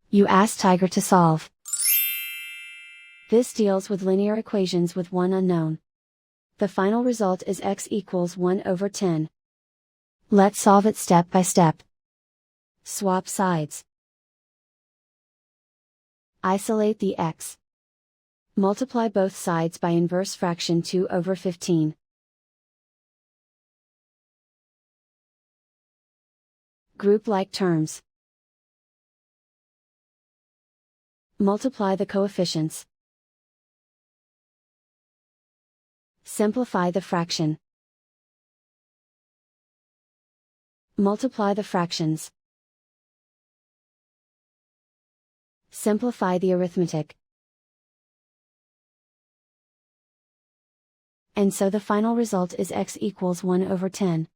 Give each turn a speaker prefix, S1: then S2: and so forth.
S1: You ask Tiger to solve. This deals with linear equations with one unknown. The final result is x equals 1 over 10. Let's solve it step by step. Swap sides. Isolate the x. Multiply both sides by inverse fraction 2 over 15. Group like terms. Multiply the coefficients. Simplify the fraction. Multiply the fractions. Simplify the arithmetic. And so the final result is x equals 1 over 10.